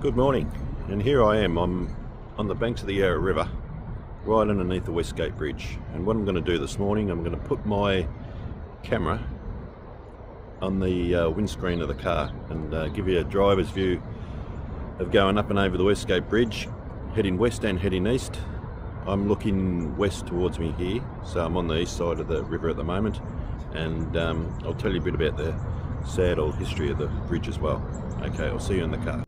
Good morning, and here I am. I'm on the banks of the Yarra River, right underneath the Westgate Bridge. And what I'm going to do this morning, I'm going to put my camera on the windscreen of the car and give you a driver's view of going up and over the Westgate Bridge, heading west and heading east. I'm looking west towards me here, so I'm on the east side of the river at the moment, and I'll tell you a bit about the sad old history of the bridge as well. Okay, I'll see you in the car.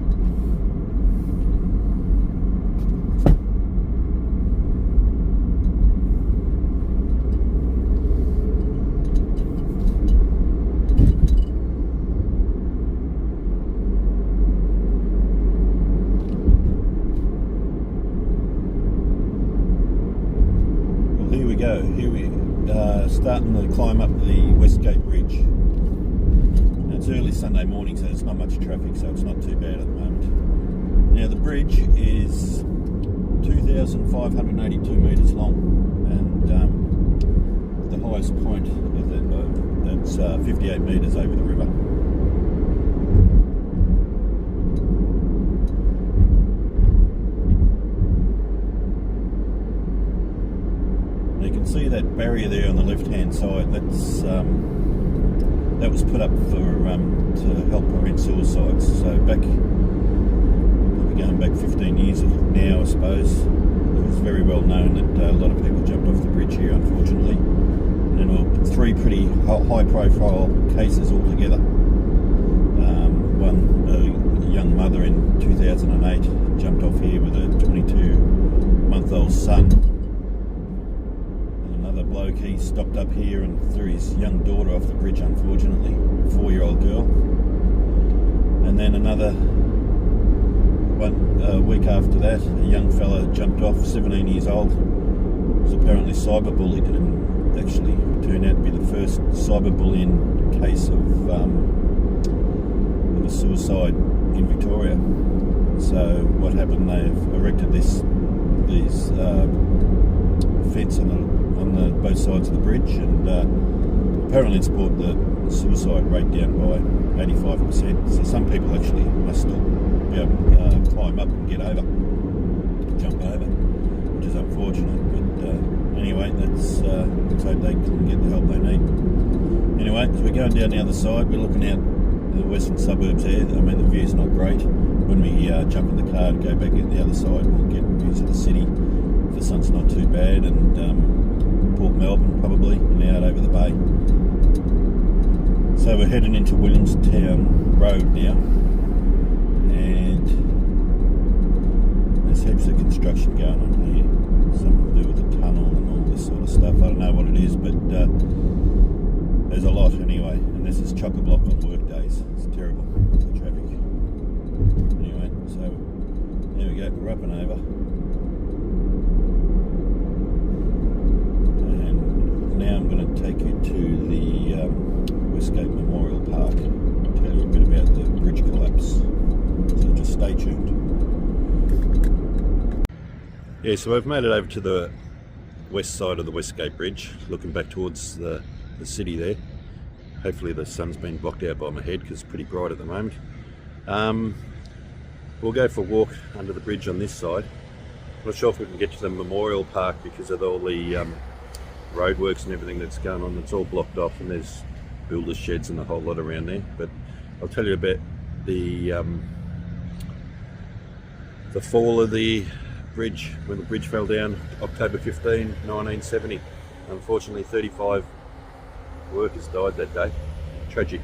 Here we starting to climb up the Westgate Bridge. And it's early Sunday morning, so there's not much traffic, so it's not too bad at the moment. Now the bridge is 2,582 metres long, and the highest point of it's 58 metres over the river. You can see that barrier there on the left-hand side. That's that was put up for to help prevent suicides. So probably going back 15 years now, I suppose. It was very well known that a lot of people jumped off the bridge here, unfortunately. And then three pretty high-profile cases altogether. One, a young mother in 2008 jumped off here with a 22-month-old son. Bloke, he stopped up here and threw his young daughter off the bridge, unfortunately, a 4-year-old girl. And then another week after that, a young fella jumped off, 17 years old, was apparently cyberbullied, and actually turned out to be the first cyberbullying case of a suicide in Victoria. So what happened, they've erected these fence on both sides of the bridge, and apparently it's brought the suicide rate down by 85%. So some people actually must still be able to climb up and jump over, which is unfortunate. But anyway, let's hope they can get the help they need. Anyway, so we're going down the other side. We're looking out the western suburbs there. I mean, the view's not great. When we jump in the car and go back out the other side, we'll get views of the city. The sun's not too bad, and Port Melbourne probably, and out over the bay. So we're heading into Williamstown Road now, and there's heaps of construction going on here, something to do with the tunnel and all this sort of stuff. I don't know what it is, but there's a lot anyway, and this is chock-a-block on work days. It's terrible, the traffic. Anyway, so there we go, we're up and over. Now I'm going to take you to the Westgate Memorial Park and tell you a bit about the bridge collapse. So just stay tuned. Yeah, so I've made it over to the west side of the Westgate Bridge, looking back towards the city there. Hopefully the sun's been blocked out by my head because it's pretty bright at the moment. We'll go for a walk under the bridge on this side. I'm not sure if we can get to the Memorial Park because of all the roadworks and everything that's going on. It's all blocked off, and there's builders' sheds and a whole lot around there. But I'll tell you about the fall of the bridge, when the bridge fell down October 15, 1970. Unfortunately, 35 workers died that day. Tragic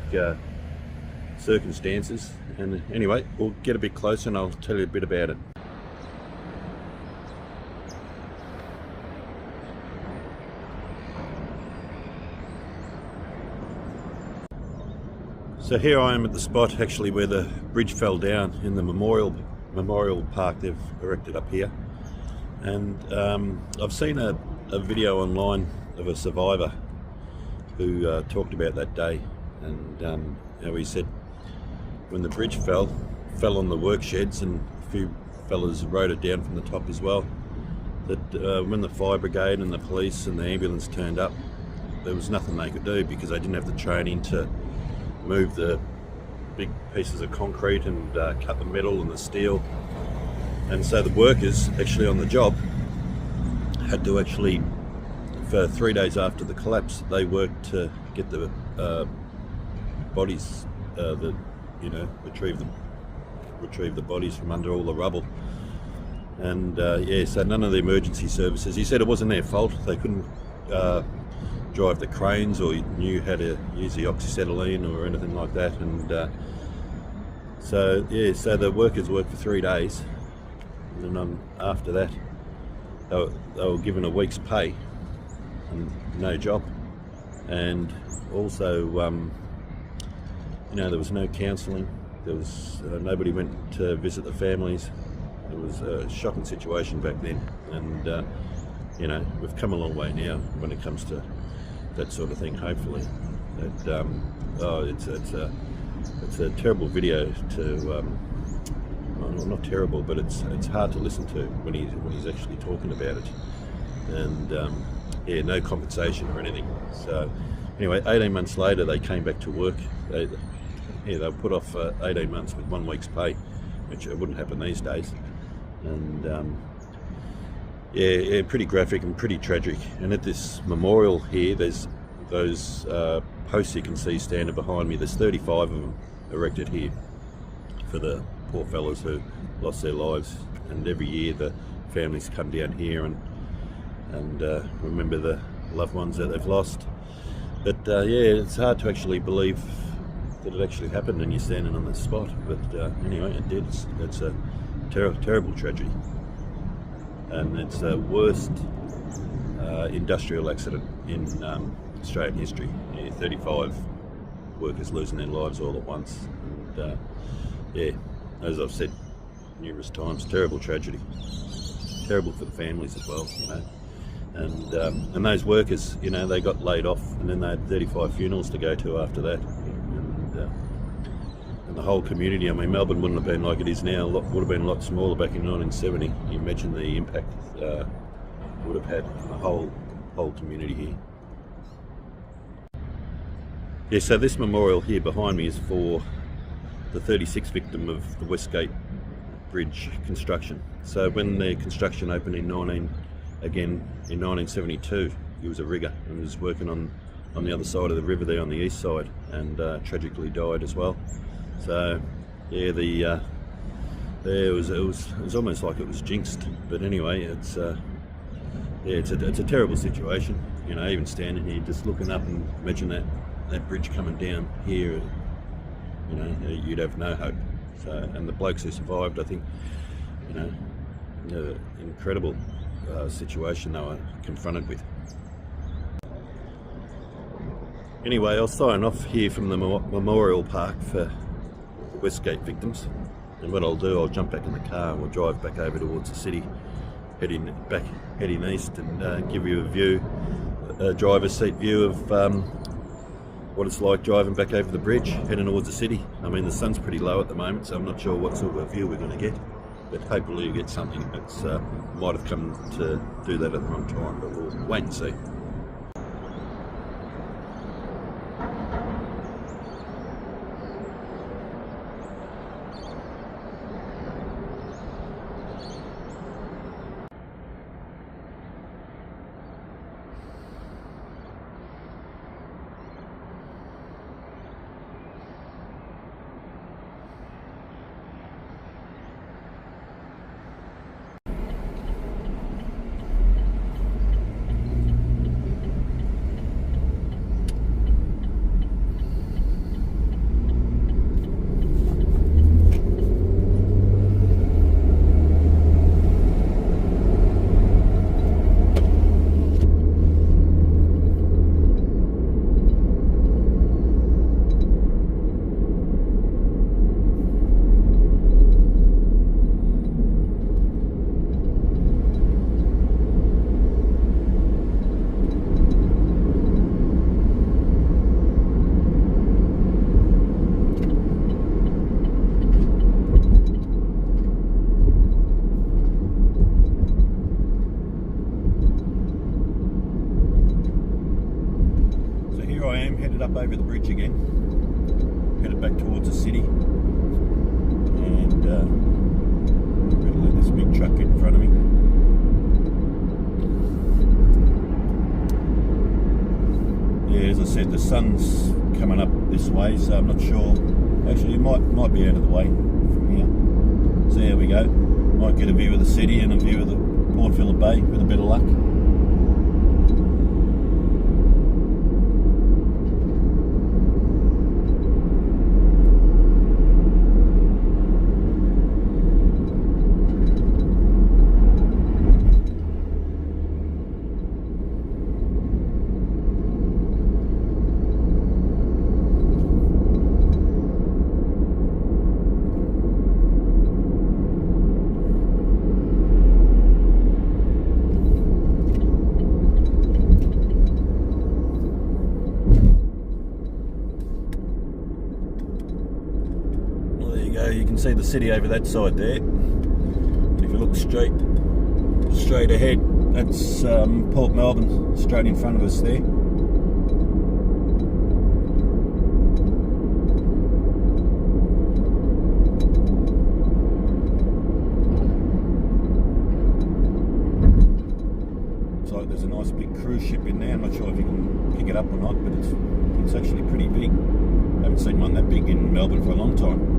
circumstances. And anyway, we'll get a bit closer and I'll tell you a bit about it. So here I am at the spot actually where the bridge fell down in the memorial park they've erected up here, and I've seen a video online of a survivor who talked about that day, and he said when the bridge fell on the work sheds, and a few fellas rode it down from the top as well, that when the fire brigade and the police and the ambulance turned up, there was nothing they could do because they didn't have the training to move the big pieces of concrete and cut the metal and the steel. And so the workers actually on the job had to actually, for 3 days after the collapse, they worked to get the bodies, retrieve the bodies from under all the rubble. And so none of the emergency services, he said it wasn't their fault, they couldn't drive the cranes or knew how to use the oxyacetylene or anything like that. And so the workers worked for 3 days, and then after that they were given a week's pay and no job. And also there was no counselling, there was nobody went to visit the families. It was a shocking situation back then, and we've come a long way now when it comes to that sort of thing. Hopefully, it's a terrible video to. Well, not terrible, but it's hard to listen to when he's actually talking about it, and no compensation or anything. So anyway, 18 months later they came back to work. They were put off 18 months with 1 week's pay, which wouldn't happen these days. And pretty graphic and pretty tragic. And at this memorial here, there's those posts you can see standing behind me. There's 35 of them erected here for the poor fellas who lost their lives. And every year the families come down here and remember the loved ones that they've lost. But it's hard to actually believe that it actually happened and you're standing on the spot. But anyway, it did. It's a terrible tragedy, and it's the worst industrial accident in Australian history. 35 workers losing their lives all at once, and as I've said numerous times, terrible tragedy, terrible for the families as well, and those workers, they got laid off, and then they had 35 funerals to go to after that. And the whole community, Melbourne wouldn't have been like it is now, would have been a lot smaller back in 1970. You imagine the impact would have had on the whole community here. So this memorial here behind me is for the 36th victim of the Westgate Bridge construction. So when the construction opened in 1972, he was a rigger and was working on the other side of the river there on the east side, and tragically died as well. So it was almost like it was jinxed. But anyway, it's a terrible situation. Even standing here, just looking up and imagine that bridge coming down here, you'd have no hope. So, and the blokes who survived, I think, the incredible situation they were confronted with. Anyway, I'll sign off here from the Memorial Park for Westgate victims, and what I'll do, I'll jump back in the car and we'll drive back over towards the city, heading east, and give you a driver's seat view of what it's like driving back over the bridge, heading towards the city. The sun's pretty low at the moment, so I'm not sure what sort of view we're going to get, but hopefully you get something. That's might have come to do that at the wrong time, but we'll wait and see. Up over the bridge again, headed back towards the city. And I'm going to let this big truck get in front of me. Yeah, as I said, the sun's coming up this way, so I'm not sure. Actually, it might be out of the way from here. So there we go. Might get a view of the city and a view of the Port Phillip Bay with a bit of luck. You can see the city over that side there. If you look straight ahead, that's Port Melbourne straight in front of us there. Looks like there's a nice big cruise ship in there. I'm not sure if you can pick it up or not, but it's actually pretty big. I haven't seen one that big in Melbourne for a long time.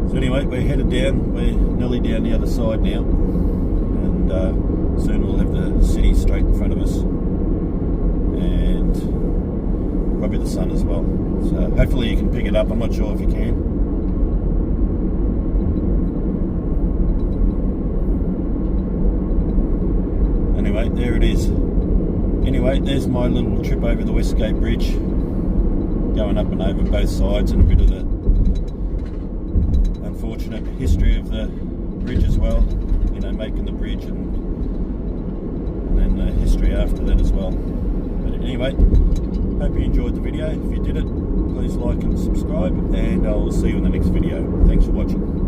So anyway, we're headed down. We're nearly down the other side now, and soon we'll have the city straight in front of us, and probably the sun as well. So hopefully you can pick it up. I'm not sure if you can. Anyway, there it is. Anyway, there's my little trip over the Westgate Bridge, going up and over both sides, and a bit of the unfortunate history of the bridge as well, you know, making the bridge and then the history after that as well. But anyway, hope you enjoyed the video. If you did it, please like and subscribe, and I'll see you in the next video. Thanks for watching.